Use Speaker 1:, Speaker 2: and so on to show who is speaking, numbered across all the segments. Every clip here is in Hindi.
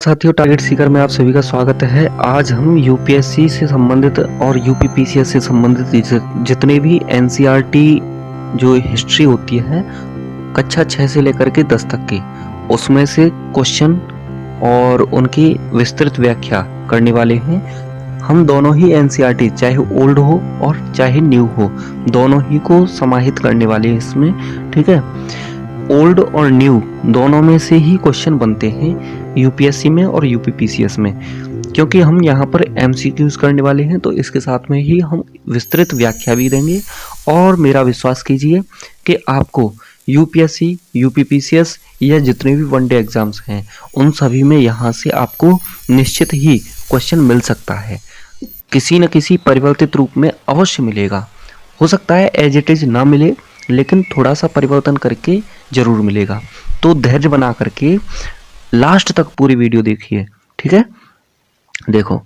Speaker 1: साथियों, टारगेट सीकर में आप सभी का स्वागत है। आज हम यूपीएससी से संबंधित और यूपीपीसीएस से संबंधित जितने भी एनसीईआरटी जो हिस्ट्री होती है कक्षा 6 से लेकर के 10 तक की, उसमें से क्वेश्चन और उनकी विस्तृत व्याख्या करने वाले हैं। हम दोनों ही एनसीईआरटी, चाहे ओल्ड हो और चाहे न्यू हो, दोनों ही को समाहित करने वाले हैं इसमें। ठीक है, ओल्ड और न्यू दोनों में से ही क्वेश्चन बनते हैं यूपीएससी में और यूपीपीसीएस में। क्योंकि हम यहाँ पर एमसीक्यूज करने वाले हैं तो इसके साथ में ही हम विस्तृत व्याख्या भी देंगे। और मेरा विश्वास कीजिए कि आपको यूपीएससी, यूपीपीसीएस या जितने भी वनडे एग्जाम्स हैं उन सभी में यहाँ से आपको निश्चित ही क्वेश्चन मिल सकता है। किसी न किसी परिवर्तित रूप में अवश्य मिलेगा। हो सकता है एज इट इज ना मिले, लेकिन थोड़ा सा परिवर्तन करके जरूर मिलेगा। तो धैर्य बना करके लास्ट तक पूरी वीडियो देखिए। ठीक है, देखो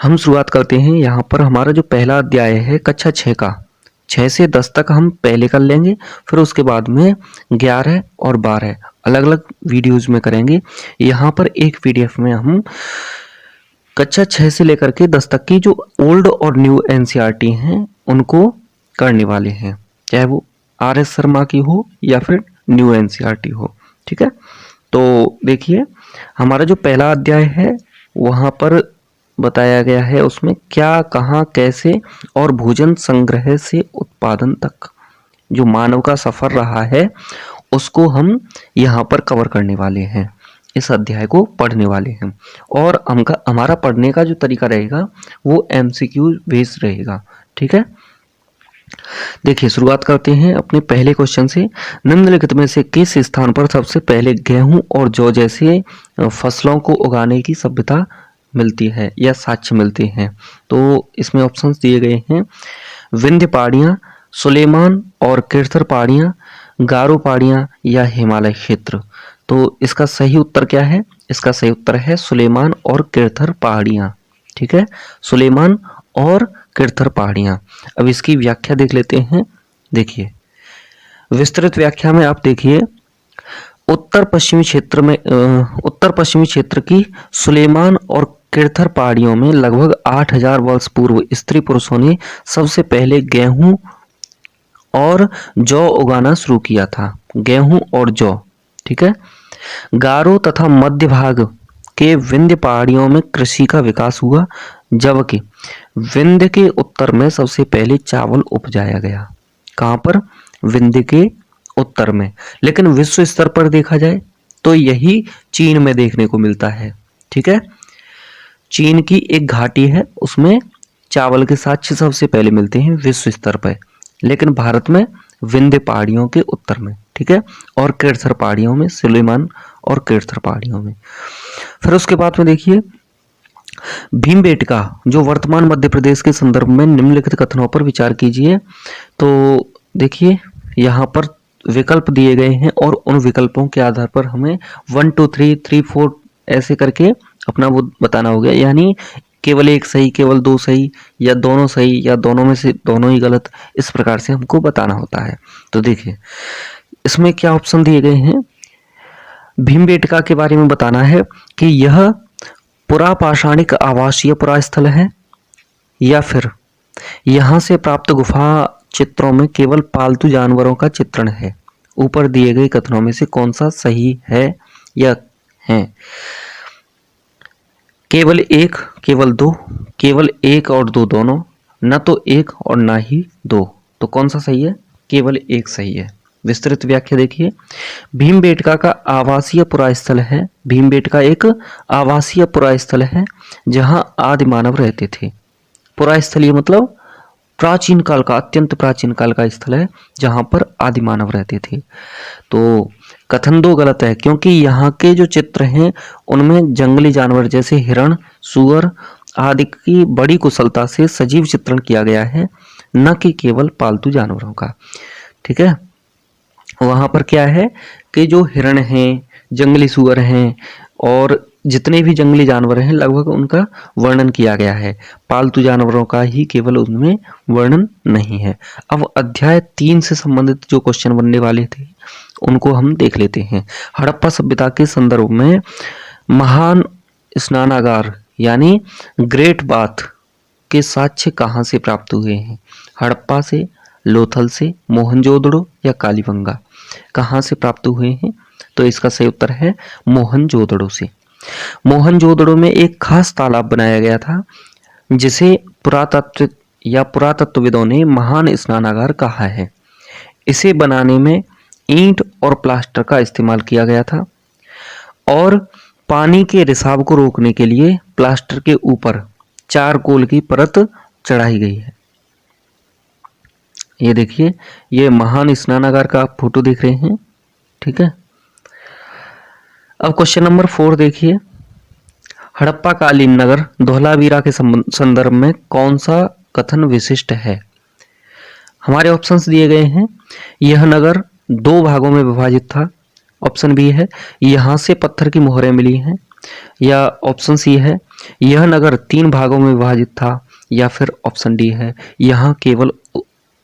Speaker 1: हम शुरुआत करते हैं। यहाँ पर हमारा जो पहला अध्याय है कक्षा 6 का, 6 से 10 तक हम पहले कर लेंगे, फिर उसके बाद में 11 और 12 अलग अलग वीडियोज में करेंगे। यहाँ पर एक पीडीएफ में हम कक्षा 6 से लेकर के 10 तक की जो ओल्ड और न्यू एनसीईआरटी हैं उनको करने वाले हैं, चाहे वो आर एस शर्मा की हो या फिर न्यू एनसीईआरटी हो। ठीक है, तो देखिए हमारा जो पहला अध्याय है वहाँ पर बताया गया है उसमें क्या, कहाँ, कैसे और भोजन संग्रह से उत्पादन तक जो मानव का सफर रहा है उसको हम यहाँ पर कवर करने वाले हैं, इस अध्याय को पढ़ने वाले हैं। और हमारा पढ़ने का जो तरीका रहेगा वो एमसीक्यू बेस्ड रहेगा। ठीक है, देखिए शुरुआत करते हैं अपने पहले क्वेश्चन से। निम्नलिखित में से किस स्थान पर सबसे पहले गेहूं और जौ जैसे फसलों को उगाने की सभ्यता मिलती है या साक्ष्य मिलते हैं? तो इसमें ऑप्शंस दिए गए हैं, विंध्य पहाड़ियां, सुलेमान और किरथर पहाड़ियां, गारो पहाड़ियां या हिमालय क्षेत्र। तो इसका सही उत्तर क्या है? इसका सही उत्तर है सुलेमान और किरथर पहाड़ियां। ठीक है, सुलेमान और किरथर पहाड़ियां। अब इसकी व्याख्या देख लेते हैं। देखिए विस्तृत व्याख्या में आप देखिए, उत्तर पश्चिमी क्षेत्र की सुलेमान और किरथर पहाड़ियों में लगभग 8000 वर्ष पूर्व स्त्री पुरुषों ने सबसे पहले गेहूं और जौ उगाना शुरू किया था। गेहूं और जौ। ठीक है, गारो तथा मध्य भाग के विंध्य पहाड़ियों में कृषि का विकास हुआ, जबकि विंध्य के उत्तर में सबसे पहले चावल उपजाया गया। कहां पर? विंध्य के उत्तर में। लेकिन विश्व स्तर पर देखा जाए तो यही चीन में देखने को मिलता है। ठीक है, चीन की एक घाटी है, उसमें चावल के साक्ष्य सबसे पहले मिलते हैं विश्व स्तर पर। लेकिन भारत में विंध्य पहाड़ियों के उत्तर में। ठीक है, और किरथर पहाड़ियों में, सुलेमान और किरथर पहाड़ियों में। फिर उसके बाद में देखिए, भीमबेटका जो वर्तमान मध्य प्रदेश के संदर्भ में निम्नलिखित कथनों पर विचार कीजिए। तो देखिए यहाँ पर विकल्प दिए गए हैं और उन विकल्पों के आधार पर हमें 1 2 3 3 4 ऐसे करके अपना वो बताना होगा। यानी केवल एक सही, केवल दो सही, या दोनों सही, या दोनों में से दोनों ही गलत, इस प्रकार से हमको बताना होता है। तो देखिए इसमें क्या ऑप्शन दिए गए हैं। भीमबेटका के बारे में बताना है कि यह पुरापाषाणिक आवासीय पुरास्थल है, या फिर यहाँ से प्राप्त गुफा चित्रों में केवल पालतू जानवरों का चित्रण है। ऊपर दिए गए कथनों में से कौन सा सही है या है? केवल एक, केवल दो, केवल एक और दो दोनों, न तो एक और ना ही दो। तो कौन सा सही है? केवल एक सही है। विस्तृत व्याख्या देखिए, भीमबेटका का आवासीय पुरास्थल है। भीमबेटका एक आवासीय पुरास्थल है जहां आदि मानव रहते थे। पुरास्थलीय मतलब प्राचीन काल का, अत्यंत प्राचीन काल का स्थल है जहां पर आदि मानव रहते थे। तो कथन दो गलत है, क्योंकि यहाँ के जो चित्र हैं उनमें जंगली जानवर जैसे हिरण, सूअर आदि की बड़ी कुशलता से सजीव चित्रण किया गया है, न कि केवल पालतू जानवरों का। ठीक है, वहां पर क्या है कि जो हिरण हैं, जंगली सूअर हैं और जितने भी जंगली जानवर हैं लगभग उनका वर्णन किया गया है। पालतू जानवरों का ही केवल उनमें वर्णन नहीं है। अब अध्याय 3 से संबंधित जो क्वेश्चन बनने वाले थे उनको हम देख लेते हैं। हड़प्पा सभ्यता के संदर्भ में महान स्नानागार यानी ग्रेट बाथ के साक्ष्य कहाँ से प्राप्त हुए हैं? हड़प्पा से, लोथल से, मोहनजोदड़ो या कालीबंगा? कहाँ से प्राप्त हुए हैं? तो इसका सही उत्तर है मोहनजोदड़ो से। मोहनजोदड़ो में एक खास तालाब बनाया गया था जिसे पुरातत्वविदों ने महान स्नानागार कहा है। इसे बनाने में ईंट और प्लास्टर का इस्तेमाल किया गया था और पानी के रिसाव को रोकने के लिए प्लास्टर के ऊपर चारकोल की परत चढ़ाई गई है। ये देखिए, ये महान स्नानागार का आप फोटो देख रहे हैं। ठीक है, अब क्वेश्चन नंबर 4 देखिए। हड़प्पा कालीन नगर धोलावीरा के संदर्भ में कौन सा कथन विशिष्ट है? हमारे ऑप्शंस दिए गए हैं। यह नगर 2 भागों में विभाजित था। ऑप्शन बी है यहां से पत्थर की मोहरें मिली हैं, या ऑप्शन सी है यह नगर 3 भागों में विभाजित था, या फिर ऑप्शन डी है यहां केवल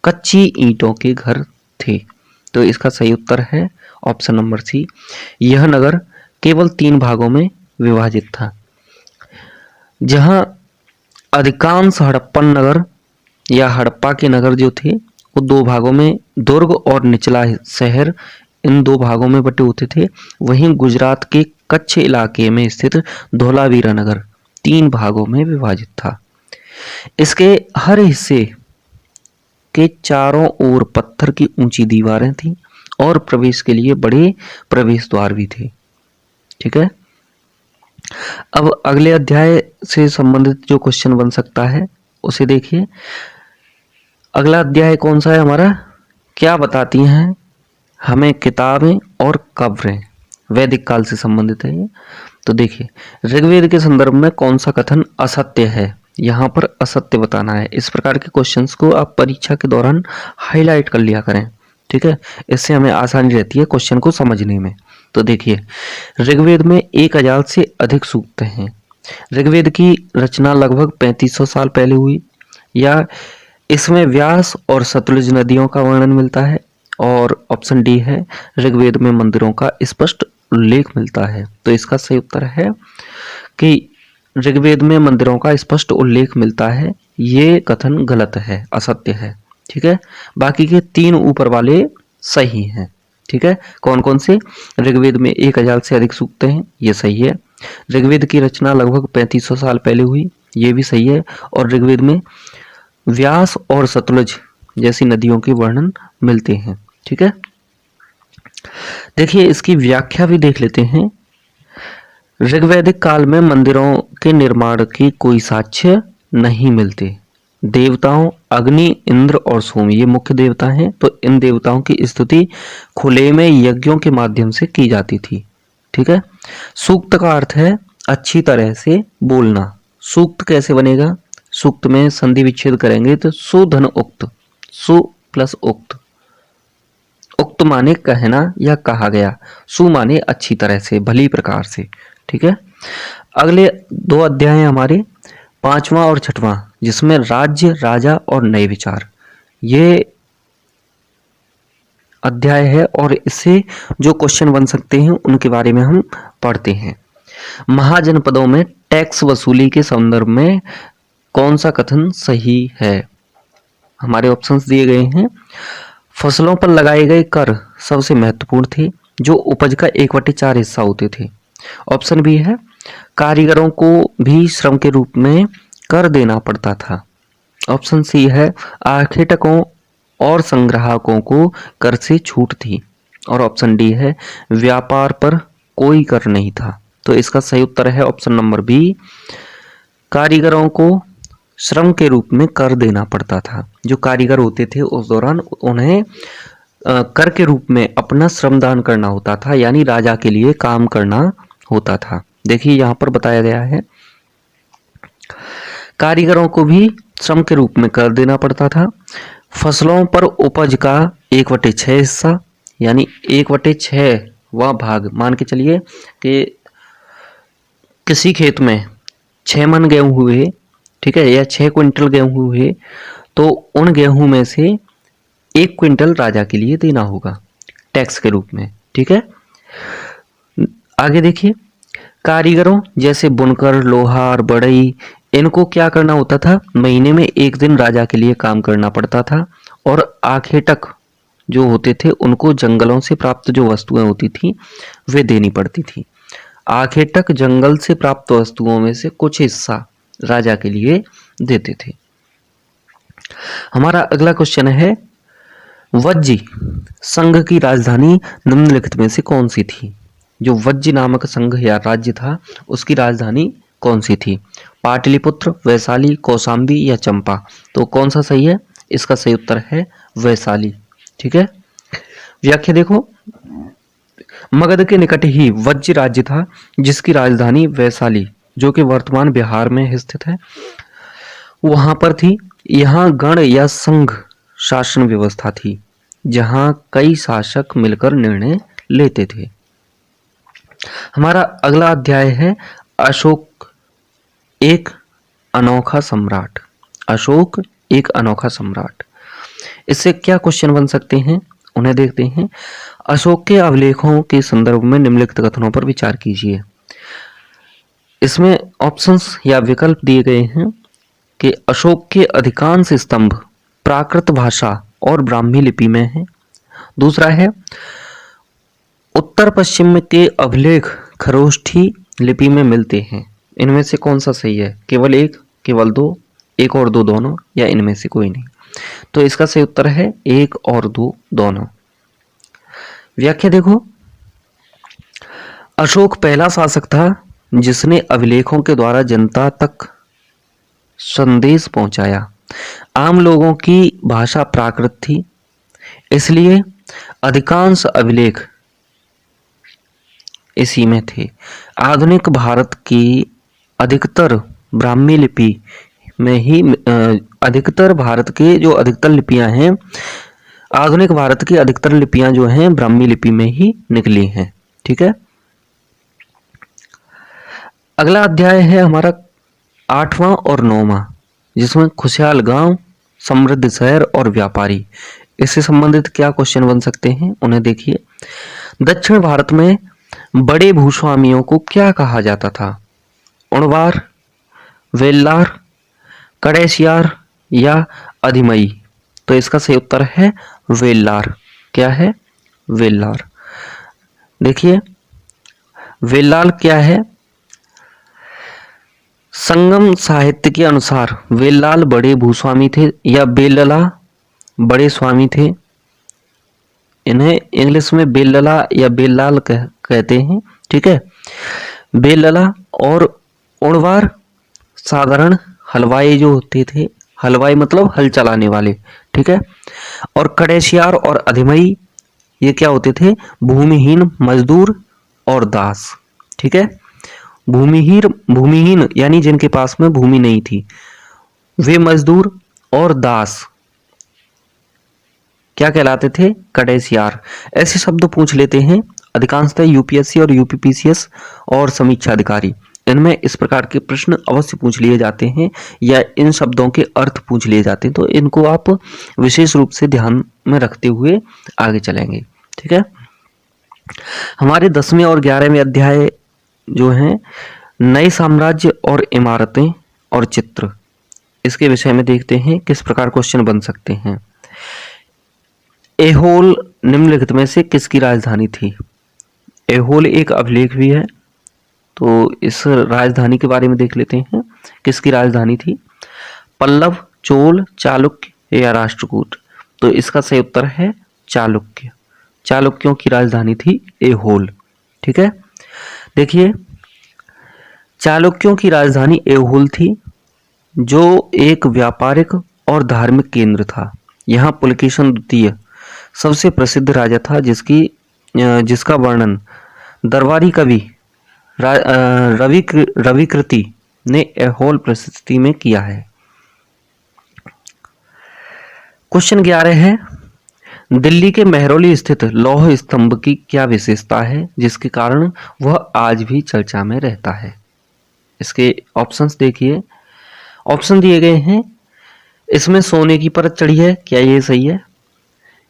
Speaker 1: कच्ची ईंटों के घर थे। तो इसका सही उत्तर है ऑप्शन नंबर सी, यह नगर केवल 3 भागों में विभाजित था। जहां अधिकांश हड़प्पन नगर या हड़प्पा के नगर जो थे वो 2 भागों में, दुर्ग और निचला शहर, इन 2 भागों में बटे होते थे। वहीं गुजरात के कच्छ इलाके में स्थित धोलावीरा नगर 3 भागों में विभाजित था। इसके हर हिस्से के चारों ओर पत्थर की ऊंची दीवारें थीं और प्रवेश के लिए बड़े प्रवेश द्वार भी थे। ठीक है, अब अगले अध्याय से संबंधित जो क्वेश्चन बन सकता है उसे देखिए। अगला अध्याय कौन सा है हमारा? क्या बताती हैं हमें किताबें और कब्रें? वैदिक काल से संबंधित है ये। तो देखिए, ऋग्वेद के संदर्भ में कौन सा कथन असत्य है? यहाँ पर असत्य बताना है। इस प्रकार के क्वेश्चंस को आप परीक्षा के दौरान हाईलाइट कर लिया करें। ठीक है, इससे हमें आसानी रहती है क्वेश्चन को समझने में। तो देखिए, ऋग्वेद में 1000 से अधिक सूक्त हैं। ऋग्वेद की रचना लगभग 3500 साल पहले हुई, या इसमें व्यास और सतलुज नदियों का वर्णन मिलता है, और ऑप्शन डी है ऋग्वेद में मंदिरों का स्पष्ट उल्लेख मिलता है। तो इसका सही उत्तर है कि ऋग्वेद में मंदिरों का स्पष्ट उल्लेख मिलता है। ये कथन गलत है, असत्य है। ठीक है, बाकी के 3 ऊपर वाले सही हैं। ठीक है, कौन कौन से? ऋग्वेद में 1000 से अधिक सूक्त हैं, ये सही है। ऋग्वेद की रचना लगभग 3500 साल पहले हुई, ये भी सही है। और ऋग्वेद में व्यास और सतलुज जैसी नदियों के वर्णन मिलते हैं। ठीक है, देखिए इसकी व्याख्या भी देख लेते हैं। ऋग्वैदिक काल में मंदिरों के निर्माण की कोई साक्ष्य नहीं मिलते। देवताओं अग्नि, इंद्र और सोम ये मुख्य देवता हैं, तो इन देवताओं की स्तुति खुले में यज्ञों के माध्यम से की जाती थी। ठीक है, सूक्त का अर्थ है अच्छी तरह से बोलना। सूक्त कैसे बनेगा? सूक्त में संधि विच्छेद करेंगे तो सुधन उक्त, सु प्लस उक्त। उक्त माने कहना या कहा गया, सु माने अच्छी तरह से, भली प्रकार से। ठीक है, अगले 2 अध्याय हैं हमारे, 5वां और 6वां, जिसमें राज्य, राजा और नए विचार ये अध्याय है, और इससे जो क्वेश्चन बन सकते हैं उनके बारे में हम पढ़ते हैं। महाजनपदों में टैक्स वसूली के संदर्भ में कौन सा कथन सही है? हमारे ऑप्शंस दिए गए हैं। फसलों पर लगाए गए कर सबसे महत्वपूर्ण थे, जो उपज का 1/4 हिस्सा होते थे। ऑप्शन बी है कारीगरों को भी श्रम के रूप में कर देना पड़ता था। ऑप्शन सी है आखेटकों और संग्राहकों को कर से छूट थी। और ऑप्शन डी है व्यापार पर कोई कर नहीं था। तो इसका सही उत्तर है ऑप्शन नंबर बी, कारीगरों को श्रम के रूप में कर देना पड़ता था। जो कारीगर होते थे उस दौरान उन्हें कर के रूप में अपना श्रमदान करना होता था, यानी राजा के लिए काम करना होता था। देखिए यहाँ पर बताया गया है कारीगरों को भी श्रम के रूप में कर देना पड़ता था। फसलों पर उपज का 1/6 हिस्सा, यानी 1/6वां भाग, मान के चलिए कि किसी खेत में 6 मन गेहूं हुए, ठीक है, या 6 क्विंटल गेहूं हुए, तो उन गेहूं में से 1 क्विंटल राजा के लिए देना होगा टैक्स के रूप में। ठीक है, आगे देखिए, कारीगरों जैसे बुनकर, लोहार, बढ़ई, इनको क्या करना होता था, महीने में एक दिन राजा के लिए काम करना पड़ता था। और आखेटक जो होते थे उनको जंगलों से प्राप्त जो वस्तुएं होती थी वे देनी पड़ती थी। आखेटक जंगल से प्राप्त वस्तुओं में से कुछ हिस्सा राजा के लिए देते थे। हमारा अगला क्वेश्चन है, वज्जी संघ की राजधानी निम्नलिखित में से कौन सी थी? जो वज्जी नामक संघ या राज्य था उसकी राजधानी कौन सी थी? पाटलिपुत्र, वैशाली, कौशाम्बी या चंपा? तो कौन सा सही है? इसका सही उत्तर है वैशाली। ठीक है, व्याख्या देखो, मगध के निकट ही वज्ज राज्य था जिसकी राजधानी वैशाली जो कि वर्तमान बिहार में स्थित है वहां पर थी। यहाँ गण या संघ शासन व्यवस्था थी जहां कई शासक मिलकर निर्णय लेते थे। हमारा अगला अध्याय है, अशोक एक अनोखा सम्राट। अशोक एक अनोखा सम्राट, इससे क्या क्वेश्चन बन सकते हैं उन्हें देखते हैं। अशोक के अभिलेखों के संदर्भ में निम्नलिखित कथनों पर विचार कीजिए। इसमें ऑप्शंस या विकल्प दिए गए हैं कि अशोक के अधिकांश स्तंभ प्राकृत भाषा और ब्राह्मी लिपि में हैं। दूसरा है, उत्तर पश्चिम के अभिलेख खरोष्ठी लिपि में मिलते हैं। इनमें से कौन सा सही है? केवल एक, केवल दो, एक और दो दोनों, या इनमें से कोई नहीं? तो इसका सही उत्तर है एक और दो दोनों। व्याख्या देखो, अशोक पहला शासक था जिसने अभिलेखों के द्वारा जनता तक संदेश पहुंचाया। आम लोगों की भाषा प्राकृत थी, इसलिए अधिकांश अभिलेख इसी में थे। आधुनिक भारत की अधिकतर ब्राह्मी लिपि में ही अधिकतर भारत के जो अधिकतर लिपियां हैं, आधुनिक भारत की अधिकतर लिपियां जो हैं ब्राह्मी लिपि में ही निकली हैं। ठीक है, अगला अध्याय है हमारा 8वां और 9वां, जिसमें खुशहाल गांव, समृद्ध शहर और व्यापारी। इससे संबंधित क्या क्वेश्चन बन सकते हैं उन्हें देखिए। दक्षिण भारत में बड़े भूस्वामियों को क्या कहा जाता था? उणवार, वेल्लार, कड़ैसियार या अधिमई? तो इसका सही उत्तर है वेल्लार। क्या है? वेल्लार। देखिए, वेल्लार क्या है? संगम साहित्य के अनुसार वेल्लाल बड़े भूस्वामी थे या बेल्लला बड़े स्वामी थे। इन्हें इंग्लिश में बेल्लला या बेल्लाल कहते हैं। ठीक है, बेल्लला और उणवार साधारण हलवाई जो होते थे, हलवाई मतलब हल चलाने वाले। ठीक है, और कड़ैसियार और अधिमई ये क्या होते थे? भूमिहीन मजदूर और दास। ठीक है, भूमिहीन यानी जिनके पास में भूमि नहीं थी, वे मजदूर और दास क्या कहलाते थे? कड़ैसियार। ऐसे शब्द पूछ लेते हैं अधिकांशतः यूपीएससी और यूपीपीसीएस और समीक्षा अधिकारी। इनमें इस प्रकार के प्रश्न अवश्य पूछ लिए जाते हैं या इन शब्दों के अर्थ पूछ लिए जाते हैं, तो इनको आप विशेष रूप से ध्यान में रखते हुए आगे चलेंगे। ठीक है, हमारे 10वें और 11वें अध्याय जो हैं नए साम्राज्य और इमारतें और चित्र, इसके विषय में देखते हैं किस प्रकार क्वेश्चन बन सकते हैं। ऐहोल निम्नलिखित में से किसकी राजधानी थी? ऐहोल एक अभिलेख भी है, तो इस राजधानी के बारे में देख लेते हैं किसकी राजधानी थी। पल्लव, चोल, चालुक्य या राष्ट्रकूट? तो इसका सही उत्तर है चालुक्य। चालुक्यों की राजधानी थी ऐहोल। ठीक है, देखिए, चालुक्यों की राजधानी ऐहोल थी जो एक व्यापारिक और धार्मिक केंद्र था। यहाँ पुलकेशन द्वितीय सबसे प्रसिद्ध राजा था जिसका वर्णन दरबारी कवि रविकृति ने ऐहोल प्रशस्ति में किया है। क्वेश्चन 11 है, दिल्ली के मेहरौली स्थित लौह स्तंभ की क्या विशेषता है जिसके कारण वह आज भी चर्चा में रहता है? इसके ऑप्शंस देखिए, ऑप्शन दिए गए हैं, इसमें सोने की परत चढ़ी है, क्या ये सही है?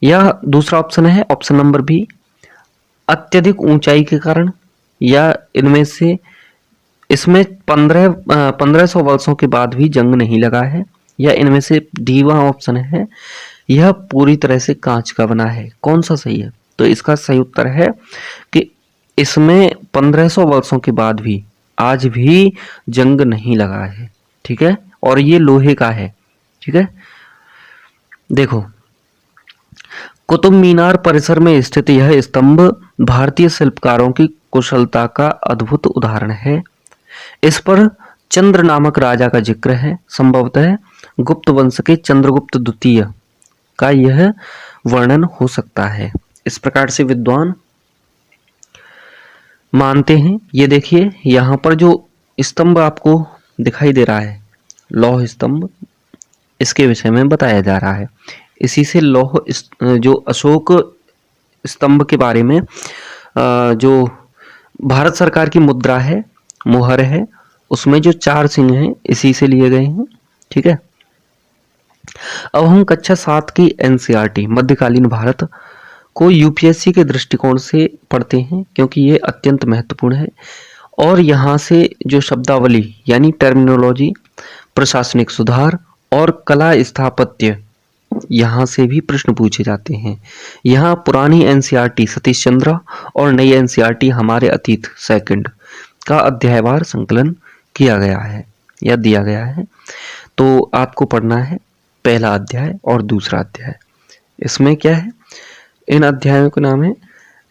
Speaker 1: या दूसरा ऑप्शन है ऑप्शन नंबर बी, अत्यधिक ऊंचाई के कारण, या इनमें से इसमें 1500 वर्षों के बाद भी जंग नहीं लगा है, या इनमें से डीवा ऑप्शन है, यह पूरी तरह से कांच का बना है। कौन सा सही है? तो इसका सही उत्तर है कि इसमें 1500 वर्षों के बाद भी आज भी जंग नहीं लगा है। ठीक है, और ये लोहे का है। ठीक है, देखो, कुतुब मीनार परिसर में स्थित यह स्तंभ भारतीय शिल्पकारों की कुशलता का अद्भुत उदाहरण है। इस पर चंद्र नामक राजा का जिक्र है। संभवतः गुप्त वंश के चंद्रगुप्त द्वितीय का यह वर्णन हो सकता है। इस प्रकार से विद्वान मानते हैं। ये देखिए, यहाँ पर जो स्तंभ आपको दिखाई दे रहा है, लौह स्तंभ, इसके विषय में बताया जा रहा है। इसी से लौह जो अशोक स्तंभ के बारे में जो भारत सरकार की मुद्रा है, मुहर है, उसमें जो 4 सिंह हैं इसी से लिए गए हैं। ठीक है, अब हम कक्षा 7 की एनसीईआरटी मध्यकालीन भारत को यूपीएससी के दृष्टिकोण से पढ़ते हैं, क्योंकि ये अत्यंत महत्वपूर्ण है। और यहाँ से जो शब्दावली यानी टर्मिनोलॉजी, प्रशासनिक सुधार और कला स्थापत्य, यहाँ से भी प्रश्न पूछे जाते हैं। यहाँ पुरानी एनसीईआरटी सतीश चंद्र और नई एनसीईआरटी हमारे अतीत सेकंड का अध्यायवार संकलन किया गया है या दिया गया है। तो आपको पढ़ना है पहला अध्याय और दूसरा अध्याय। इसमें क्या है? इन अध्यायों के नाम है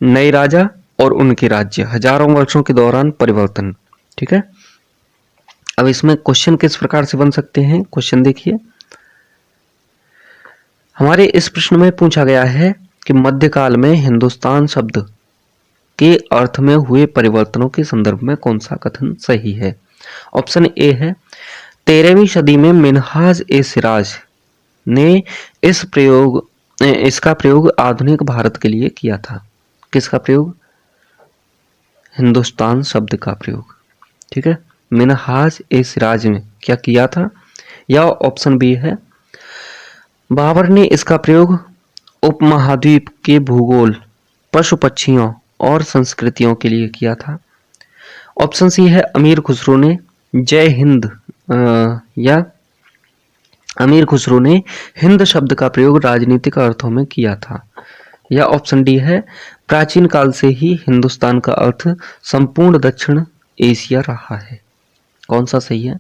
Speaker 1: नए राजा और उनके राज्य, हजारों वर्षों के दौरान परिवर्तन। ठीक है, अब इसमें क्वेश्चन किस प्रकार से बन सकते हैं? क्वेश्चन देखिए, हमारे इस प्रश्न में पूछा गया है कि मध्यकाल में हिंदुस्तान शब्द के अर्थ में हुए परिवर्तनों के संदर्भ में कौन सा कथन सही है? ऑप्शन ए है, 13वीं सदी में मिन्हाज ए सिराज ने इसका प्रयोग आधुनिक भारत के लिए किया था। किसका प्रयोग? हिंदुस्तान शब्द का प्रयोग। ठीक है, मिन्हाज ए सिराज में क्या किया था? या ऑप्शन बी है, बाबर ने इसका प्रयोग उपमहाद्वीप के भूगोल, पशु पक्षियों और संस्कृतियों के लिए किया था। ऑप्शन सी है, अमीर खुसरो ने जय हिंद या अमीर खुसरो ने हिंद शब्द का प्रयोग राजनीतिक अर्थों में किया था। या ऑप्शन डी है, प्राचीन काल से ही हिंदुस्तान का अर्थ संपूर्ण दक्षिण एशिया रहा है। कौन सा सही है?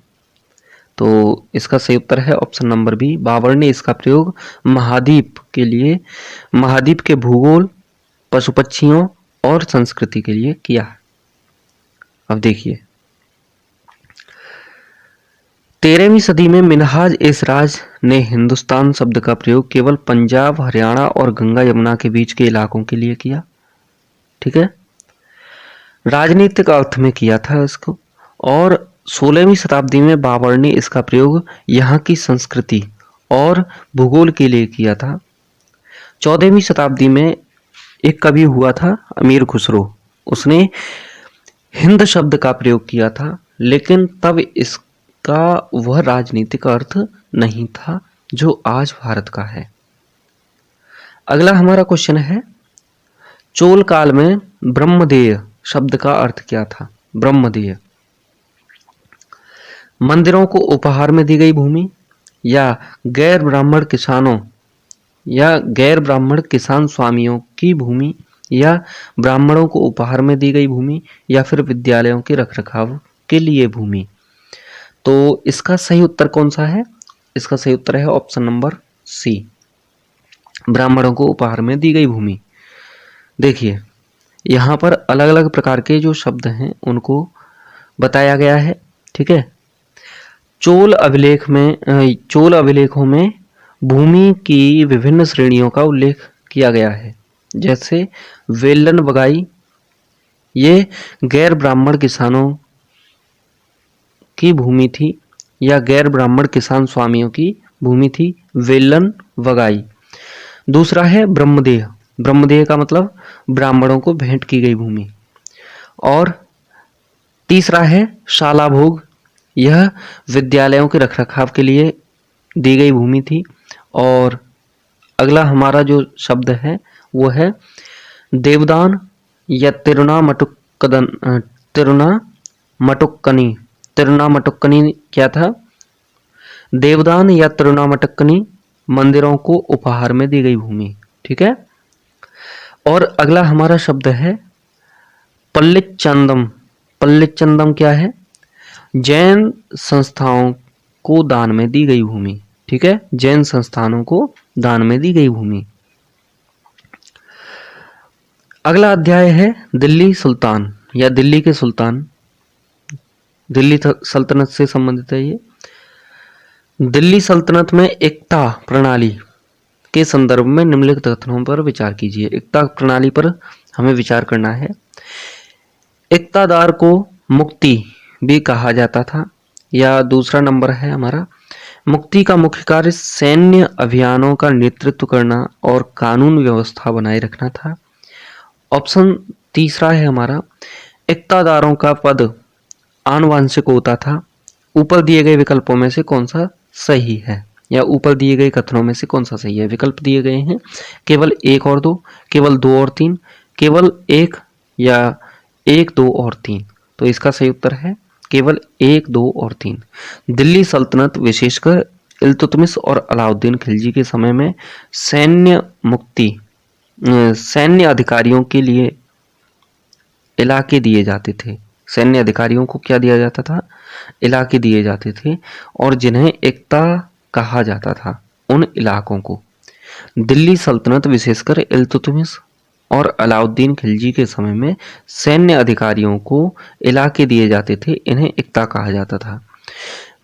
Speaker 1: तो इसका सही उत्तर है ऑप्शन नंबर बी, बाबर ने इसका प्रयोग महाद्वीप के लिए, महाद्वीप के भूगोल, पशु पक्षियों और संस्कृति के लिए किया। अब देखिए, 13वीं सदी में मिन्हाज ए सिराज ने हिंदुस्तान शब्द का प्रयोग केवल पंजाब, हरियाणा और गंगा यमुना के बीच के इलाकों के लिए किया। ठीक है, राजनीतिक अर्थ में किया था इसको। और 16वीं शताब्दी में बाबर ने इसका प्रयोग यहाँ की संस्कृति और भूगोल के लिए किया था। 14वीं शताब्दी में एक कवि हुआ था अमीर खुसरो, उसने हिंद शब्द का प्रयोग किया था, लेकिन तब इसका वह राजनीतिक अर्थ नहीं था जो आज भारत का है। अगला हमारा क्वेश्चन है, चोल काल में ब्रह्मदेय शब्द का अर्थ क्या था? ब्रह्मदेय, मंदिरों को उपहार में दी गई भूमि, या गैर ब्राह्मण किसानों या गैर ब्राह्मण किसान स्वामियों की भूमि, या ब्राह्मणों को उपहार में दी गई भूमि, या फिर विद्यालयों के रखरखाव के लिए भूमि। तो इसका सही उत्तर कौन सा है? इसका सही उत्तर है ऑप्शन नंबर सी, ब्राह्मणों को उपहार में दी गई भूमि। देखिए, यहाँ पर अलग अलग प्रकार के जो शब्द हैं उनको बताया गया है। ठीक है, चोल अभिलेखों में भूमि की विभिन्न श्रेणियों का उल्लेख किया गया है, जैसे वेलन वगाई, ये गैर ब्राह्मण किसानों की भूमि थी, या गैर ब्राह्मण किसान स्वामियों की भूमि थी, वेलन वगाई। दूसरा है ब्रह्मदेह, ब्रह्मदेह का मतलब ब्राह्मणों को भेंट की गई भूमि। और तीसरा है शाला भोग, यह विद्यालयों के रखरखाव के लिए दी गई भूमि थी। और अगला हमारा जो शब्द है वो है देवदान या तिरुना मटुक्कनी, तिरुनामटुक्कनी क्या था? देवदान या तिरुनामटुक्कनी मंदिरों को उपहार में दी गई भूमि। ठीक है। और अगला हमारा शब्द है पल्लिचंदम। पल्लिचंदम क्या है? जैन संस्थाओं को दान में दी गई भूमि। ठीक है, जैन संस्थानों को दान में दी गई भूमि। अगला अध्याय है दिल्ली सुल्तान या दिल्ली के सुल्तान। दिल्ली सल्तनत से संबंधित है ये। दिल्ली सल्तनत में एकता प्रणाली के संदर्भ में निम्नलिखित कथनों पर विचार कीजिए। एकता प्रणाली पर हमें विचार करना है। एकतादार को मुक्ति भी कहा जाता था, या दूसरा नंबर है हमारा, मुक्ति का मुख्य कार्य सैन्य अभियानों का नेतृत्व करना और कानून व्यवस्था बनाए रखना था। ऑप्शन तीसरा है हमारा, एकतादारों का पद आनुवंशिक होता था। ऊपर दिए गए विकल्पों में से कौन सा सही है, या ऊपर दिए गए कथनों में से कौन सा सही है? विकल्प दिए गए हैं केवल 1 और 2, केवल 2 और 3, केवल 1, या 1, 2 और 3। तो इसका सही उत्तर है केवल 1, 2 और 3। दिल्ली सल्तनत विशेषकर इल्तुतमिश और अलाउद्दीन खिलजी के समय में सैन्य अधिकारियों के लिए इलाके दिए जाते थे। सैन्य अधिकारियों को क्या दिया जाता था? इलाके दिए जाते थे, और जिन्हें एकता कहा जाता था उन इलाकों को। दिल्ली सल्तनत विशेषकर इल्तुतमिश और अलाउद्दीन खिलजी के समय में सैन्य अधिकारियों को इलाके दिए जाते थे, इन्हें एकता कहा जाता था।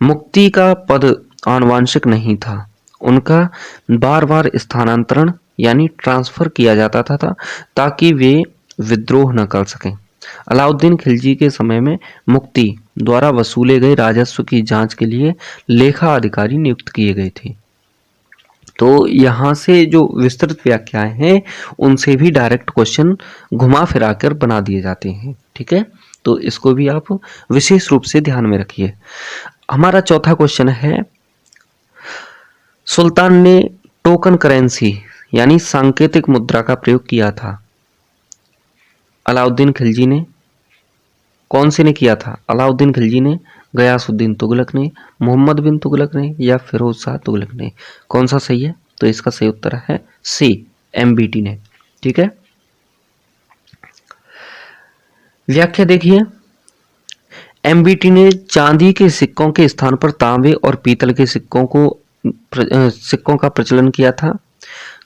Speaker 1: मुक्ति का पद आनुवंशिक नहीं था, उनका बार बार स्थानांतरण यानी ट्रांसफर किया जाता था ताकि वे विद्रोह न कर सकें। अलाउद्दीन खिलजी के समय में मुक्ति द्वारा वसूले गए राजस्व की जांच के लिए लेखा अधिकारी नियुक्त किए गए थे। तो यहाँ से जो विस्तृत व्याख्याएं हैं उनसे भी डायरेक्ट क्वेश्चन घुमा फिरा कर बना दिए जाते हैं। ठीक है, तो इसको भी आप विशेष रूप से ध्यान में रखिए। हमारा चौथा क्वेश्चन है, सुल्तान ने टोकन करेंसी यानी सांकेतिक मुद्रा का प्रयोग किया था। अलाउद्दीन खिलजी ने, कौन से ने किया था? अलाउद्दीन खिलजी ने, गयासुद्दीन तुगलक ने, मोहम्मद बिन तुगलक ने, या फिरोज शाह तुगलक ने। कौन सा सही है? तो इसका सही उत्तर है सी, एमबीटी ने। ठीक है, व्याख्या देखिए। एमबीटी ने चांदी के सिक्कों के स्थान पर तांबे और पीतल के सिक्कों का प्रचलन किया था,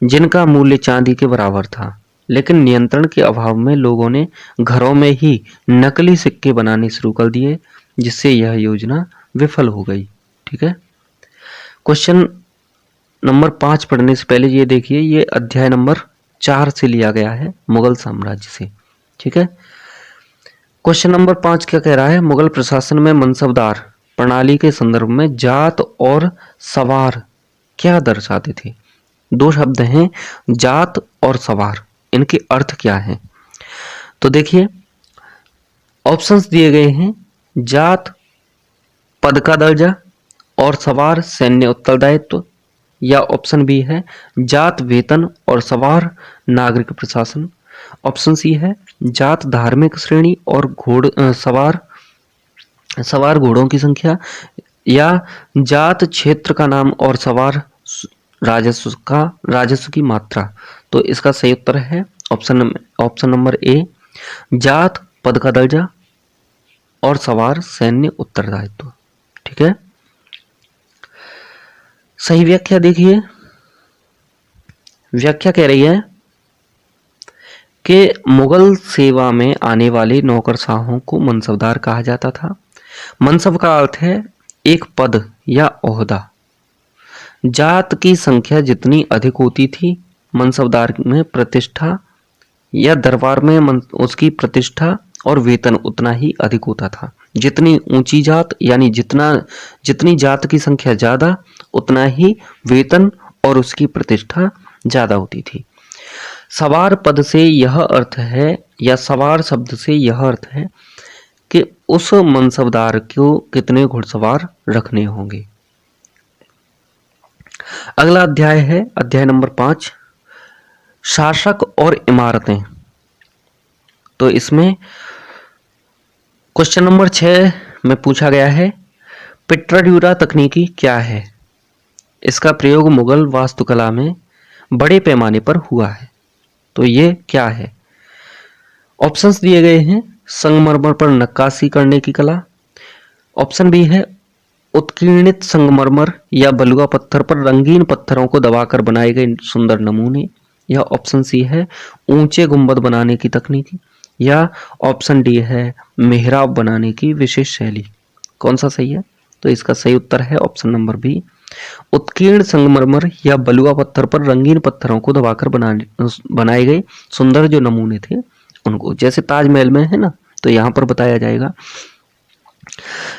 Speaker 1: जिनका मूल्य चांदी के बराबर था। लेकिन नियंत्रण के अभाव में लोगों ने घरों में ही नकली सिक्के बनाने शुरू कर दिए, जिससे यह योजना विफल हो गई। ठीक है, क्वेश्चन नंबर 5 पढ़ने से पहले ये देखिए, ये अध्याय नंबर 4 से लिया गया है, मुगल साम्राज्य से। ठीक है, क्वेश्चन नंबर 5 क्या कह रहा है? मुगल प्रशासन में मनसबदार प्रणाली के संदर्भ में जात और सवार क्या दर्शाते थे? 2 शब्द हैं, जात और सवार, इनके अर्थ क्या हैं? तो देखिए, ऑप्शंस दिए गए हैं, जात पद का दर्जा और सवार सैन्य उत्तरदायित्व, या ऑप्शन बी है जात वेतन और सवार नागरिक प्रशासन। ऑप्शन सी है जात धार्मिक श्रेणी और सवार घोड़ों की संख्या, या जात क्षेत्र का नाम और सवार राजस्व की मात्रा। तो इसका सही उत्तर है ऑप्शन नंबर ए, जात पद का दर्जा और सवार सैन्य उत्तरदायित्व। ठीक है, सही व्याख्या देखिए। व्याख्या कह रही है कि मुगल सेवा में आने वाले नौकरशाहों को मनसबदार कहा जाता था। मनसब का अर्थ है एक पद या ओहदा। जात की संख्या जितनी अधिक होती थी, मनसबदार में प्रतिष्ठा या दरबार में उसकी प्रतिष्ठा और वेतन उतना ही अधिक होता था। जितनी ऊंची जात यानी जितनी जात की संख्या ज्यादा, उतना ही वेतन और उसकी प्रतिष्ठा ज्यादा होती थी। सवार पद से यह अर्थ है, या सवार शब्द से यह अर्थ है कि उस मनसबदार को कितने घुड़सवार रखने होंगे। अगला अध्याय है अध्याय नंबर 5, शासक और इमारतें। तो इसमें क्वेश्चन नंबर 6 में पूछा गया है, पिट्राड्यूरा तकनीकी क्या है? इसका प्रयोग मुगल वास्तुकला में बड़े पैमाने पर हुआ है। तो ये क्या है? ऑप्शंस दिए गए हैं, संगमरमर पर नक्काशी करने की कला। ऑप्शन बी है उत्कीर्णित संगमरमर या बलुआ पत्थर पर रंगीन पत्थरों को दबाकर बनाए गए सुंदर नमूने। या ऑप्शन सी है ऊंचे गुंबद बनाने की तकनीकी। या ऑप्शन डी है मेहराब बनाने की विशेष शैली। कौन सा सही है? तो इसका सही उत्तर है ऑप्शन नंबर बी, उत्कीर्ण संगमरमर या बलुआ पत्थर पर रंगीन पत्थरों को दबाकर बनाए गए सुंदर जो नमूने थे उनको, जैसे ताजमहल में है ना, तो यहाँ पर बताया जाएगा।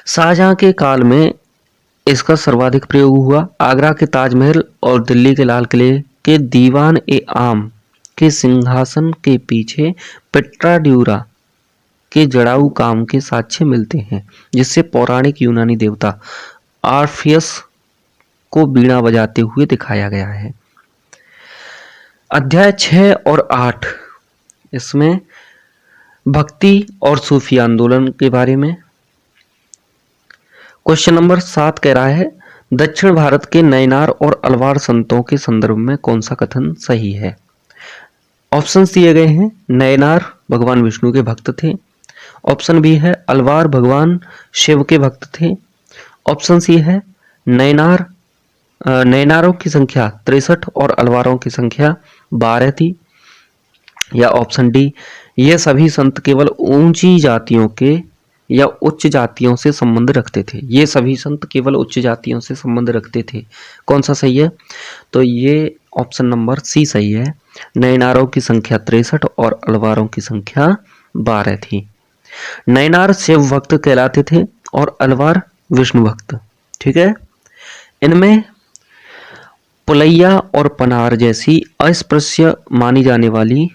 Speaker 1: शाहजहां के काल में इसका सर्वाधिक प्रयोग हुआ। आगरा के ताजमहल और दिल्ली के लाल किले के दीवान ए आम के सिंहासन के पीछे पिट्राड्यूरा के जड़ाऊ काम के साक्ष्य मिलते हैं, जिससे पौराणिक यूनानी देवता आर्फियस को बीड़ा बजाते हुए दिखाया गया है। अध्याय 6 और 8 इसमें भक्ति और सूफी आंदोलन के बारे में। क्वेश्चन नंबर 7 कह रहा है, दक्षिण भारत के नयनार और अलवार संतों के संदर्भ में कौन सा कथन सही है? ऑप्शंस दिए गए हैं, नयनार भगवान विष्णु के भक्त थे। ऑप्शन बी है अलवार भगवान शिव के भक्त थे। ऑप्शन सी है नयनारों की संख्या 63 और अलवारों की संख्या 12 थी। या ऑप्शन डी, ये सभी संत केवल ऊंची जातियों के या उच्च जातियों से संबंध रखते थे। ये सभी संत केवल उच्च जातियों से संबंध रखते थे। कौन सा सही है? तो ये ऑप्शन नंबर सी सही है, नयनारों की संख्या 63 और अलवारों की संख्या 12 थी। नयनार शिव भक्त कहलाते थे और अलवार विष्णु भक्त। ठीक है, इनमें पुलैया और पनार जैसी अस्पृश्य मानी जाने वाली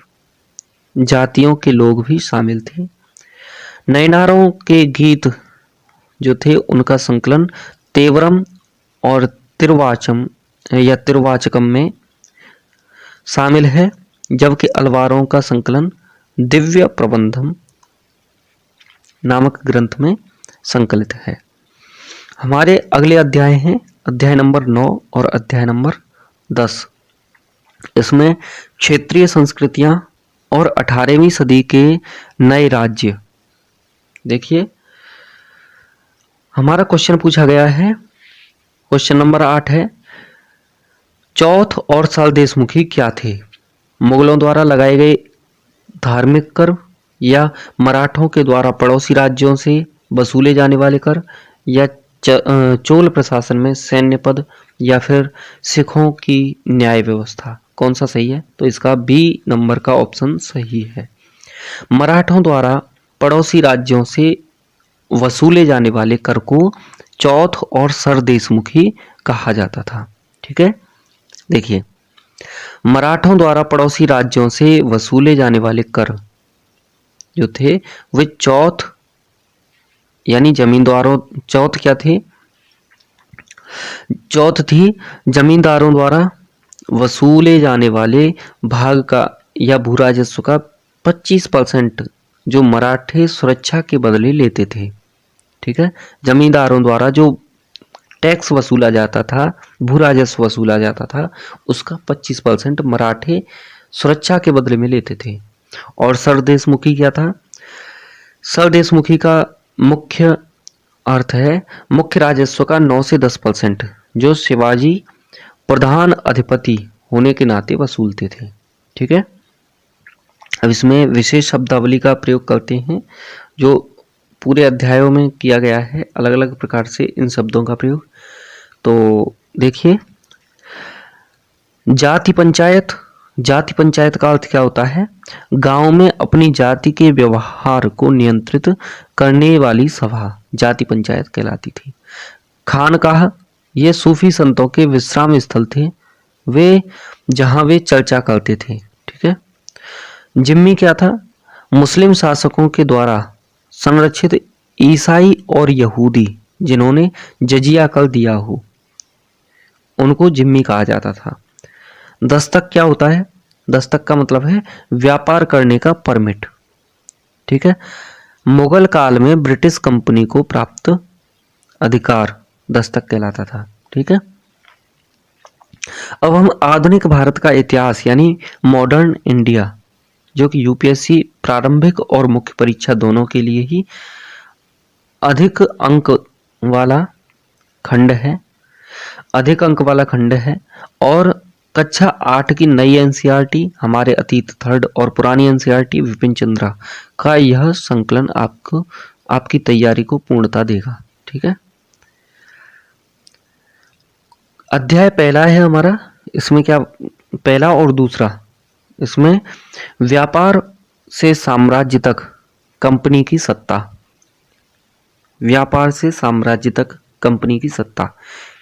Speaker 1: जातियों के लोग भी शामिल थे। नयनारों के गीत जो थे उनका संकलन तेवरम और तिरुवाचकम में शामिल है, जबकि अलवारों का संकलन दिव्य प्रबंधम नामक ग्रंथ में संकलित है। हमारे अगले अध्याय हैं अध्याय नंबर 9 और अध्याय नंबर 10। इसमें क्षेत्रीय संस्कृतियां और 18वीं सदी के नए राज्य। देखिए, हमारा क्वेश्चन पूछा गया है, क्वेश्चन नंबर 8 है, चौथ और साल देशमुखी क्या थे? मुगलों द्वारा लगाए गए धार्मिक कर या मराठों के द्वारा पड़ोसी राज्यों से वसूले जाने वाले कर या चोल प्रशासन में सैन्य पद या फिर सिखों की न्याय व्यवस्था। कौन सा सही है? तो इसका बी नंबर का ऑप्शन सही है। मराठों द्वारा पड़ोसी राज्यों से वसूले जाने वाले कर को चौथ और सर देशमुखी कहा जाता था। ठीक है, देखिए, मराठों द्वारा पड़ोसी राज्यों से वसूले जाने वाले कर जो थे वे चौथ यानी जमींदारों, चौथ क्या थे? चौथ थी जमींदारों द्वारा वसूले जाने वाले भाग का या भू राजस्व का 25% जो मराठे सुरक्षा के बदले लेते थे। ठीक है, जमींदारों द्वारा जो टैक्स वसूला जाता था, भू राजस्व वसूला जाता था, उसका 25% मराठे सुरक्षा के बदले में लेते थे। और सरदेशमुखी क्या था? सरदेशमुखी का मुख्य अर्थ है मुख्य राजस्व का 9 से 10% जो शिवाजी प्रधान अधिपति होने के नाते वसूलते थे। ठीक है, अब इसमें विशेष शब्दावली का प्रयोग करते हैं जो पूरे अध्यायों में किया गया है, अलग अलग प्रकार से इन शब्दों का प्रयोग। तो देखिए, जाति पंचायत। जाति पंचायत का अर्थ क्या होता है? गांव में अपनी जाति के व्यवहार को नियंत्रित करने वाली सभा जाति पंचायत कहलाती थी। खानकाह, ये सूफी संतों के विश्राम स्थल थे, वे जहां वे चर्चा करते थे। ठीक है, जिम्मी क्या था? मुस्लिम शासकों के द्वारा संरक्षित ईसाई और यहूदी जिन्होंने जजिया कर दिया हो उनको जिम्मी कहा जाता था। दस्तक क्या होता है? दस्तक का मतलब है व्यापार करने का परमिट। ठीक है, मुगल काल में ब्रिटिश कंपनी को प्राप्त अधिकार दस्तक कहलाता था। ठीक है, अब हम आधुनिक भारत का इतिहास यानी मॉडर्न इंडिया, जो कि यूपीएससी प्रारंभिक और मुख्य परीक्षा दोनों के लिए ही अधिक अंक वाला खंड है, अधिक अंक वाला खंड है। और कक्षा 8 की नई एनसीईआरटी हमारे अतीत थर्ड और पुरानी एनसीईआरटी विपिन चंद्रा का यह संकलन आपको आपकी तैयारी को पूर्णता देगा। ठीक है, अध्याय पहला है हमारा, इसमें क्या पहला और दूसरा, इसमें व्यापार से साम्राज्य तक कंपनी की सत्ता, व्यापार से साम्राज्य तक कंपनी की सत्ता।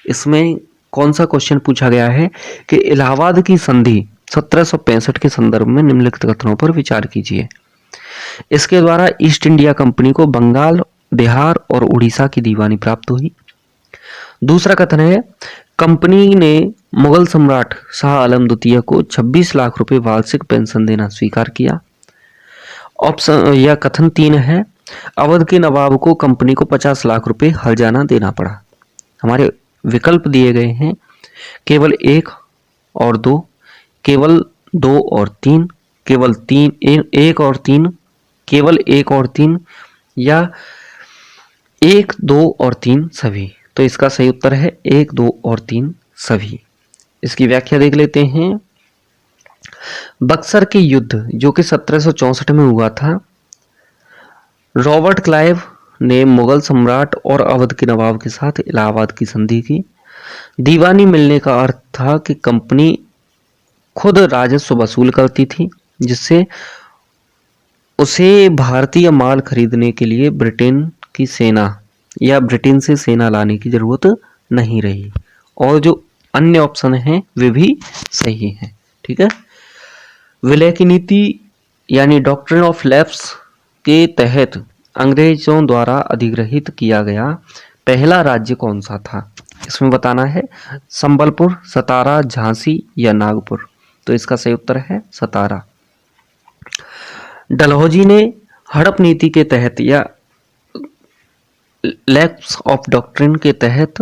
Speaker 1: इसमें कौन सा क्वेश्चन पूछा गया है कि इलाहाबाद की संधि 1765 के संदर्भ में निम्नलिखित कथनों पर विचार कीजिए। इसके द्वारा ईस्ट इंडिया कंपनी को बंगाल, बिहार और उड़ीसा की दीवानी प्राप्त हुई। दूसरा कथन है कंपनी ने मुगल सम्राट शाह आलम द्वितीय को 26 लाख रुपए वार्षिक पेंशन देना स्वीकार किया। ऑप्शन या कथन 3 है अवध के नवाब को कंपनी को 50 लाख रुपए हर्जाना देना पड़ा। हमारे विकल्प दिए गए हैं केवल 1 और 2, केवल 2 और 3, केवल 1 और 3, केवल 1 और 3 या 1, 2 और 3 सभी। तो इसका सही उत्तर है 1, 2 और 3 सभी। इसकी व्याख्या देख लेते हैं। बक्सर के युद्ध जो कि 1764 में हुआ था, रॉबर्ट क्लाइव ने मुगल सम्राट और अवध के नवाब के साथ इलाहाबाद की संधि की। दीवानी मिलने का अर्थ था कि कंपनी खुद राजस्व वसूल करती थी, जिससे उसे भारतीय माल खरीदने के लिए ब्रिटेन की सेना या ब्रिटेन से सेना लाने की जरूरत नहीं रही। और जो अन्य ऑप्शन हैं वे भी सही हैं। ठीक है, विलय की नीति यानी डॉक्ट्रिन ऑफ लैप्स के तहत अंग्रेजों द्वारा अधिग्रहित किया गया पहला राज्य कौन सा था? इसमें बताना है संबलपुर, सतारा, झांसी या नागपुर। तो इसका सही उत्तर है सतारा। डलहौजी ने हड़प नीति के तहत या लैप्स ऑफ डॉक्ट्रिन के तहत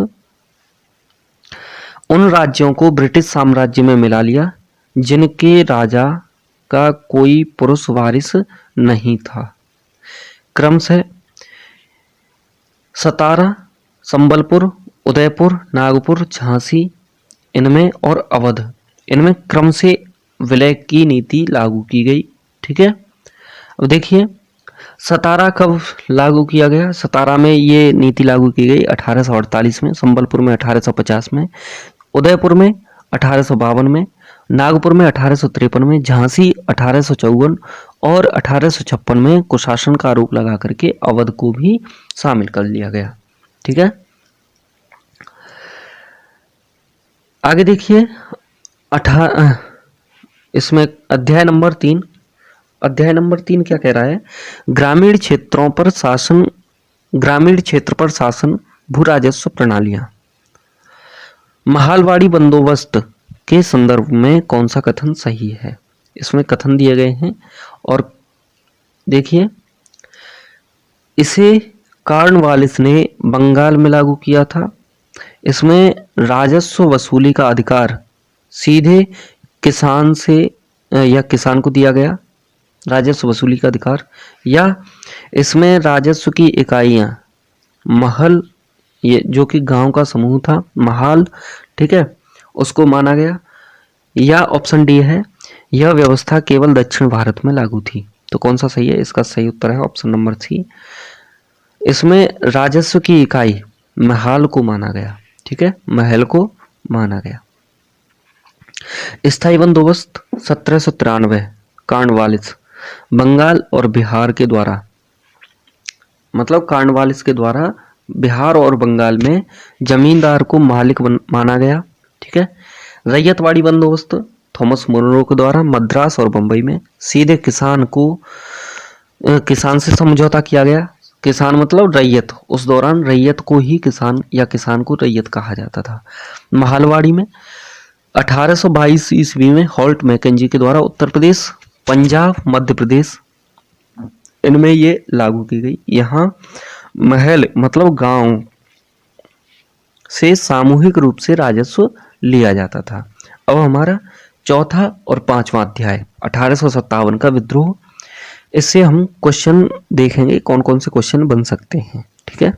Speaker 1: उन राज्यों को ब्रिटिश साम्राज्य में मिला लिया जिनके राजा का कोई पुरुष वारिस नहीं था। क्रमशः सतारा, संबलपुर, उदयपुर, नागपुर, झांसी इनमें और अवध इनमें क्रम से विलय की नीति लागू की गई। ठीक है, अब देखिए सतारा कब लागू किया गया। सतारा में ये नीति लागू की गई 1848 में, संबलपुर में 1850 में, उदयपुर में 1852 में, नागपुर में 1853 में, झांसी 1854 और 1856 में कुशासन का आरोप लगा करके अवध को भी शामिल कर लिया गया। ठीक है, आगे देखिए इसमें अध्याय नंबर 3। अध्याय नंबर 3 क्या कह रहा है? ग्रामीण क्षेत्रों पर शासन, ग्रामीण क्षेत्र पर शासन, भू राजस्व प्रणालियां। महालवाड़ी बंदोबस्त के संदर्भ में कौन सा कथन सही है? इसमें कथन दिए गए हैं और देखिए इसे कॉर्नवालिस ने बंगाल में लागू किया था। इसमें राजस्व वसूली का अधिकार सीधे किसान से या किसान को दिया गया, राजस्व वसूली का अधिकार, या इसमें राजस्व की इकाइयां महल, ये जो कि गांव का समूह था, महाल, ठीक है, उसको माना गया, या ऑप्शन डी है यह व्यवस्था केवल दक्षिण भारत में लागू थी। तो कौन सा सही है? इसका सही उत्तर है ऑप्शन नंबर सी। इसमें राजस्व की इकाई महाल को माना गया। ठीक है, महल को माना गया। स्थायी बंदोबस्त 1793 कॉर्नवालिस, बंगाल और बिहार के द्वारा, मतलब कॉर्नवालिस के द्वारा बिहार और बंगाल में जमींदार को मालिक माना गया। ठीक है, रैयतवाड़ी बंदोबस्त थॉमस मुनरो के द्वारा मद्रास और बंबई में सीधे किसान से समझौता किया गया। किसान मतलब रैयत, उस दौरान रैयत को ही किसान या किसान को रैयत कहा जाता था। महालवाड़ी में 1822 ईस्वी में हॉल्ट मैकेंजी के द्वारा उत्तर प्रदेश, पंजाब, मध्य प्रदेश इनमें ये लागू की गई। यहाँ महल मतलब गांव से सामूहिक रूप से राजस्व लिया जाता था। अब हमारा चौथा और पांचवा अध्याय 1857 का विद्रोह, इससे हम क्वेश्चन देखेंगे कौन कौन से क्वेश्चन बन सकते हैं। ठीक है,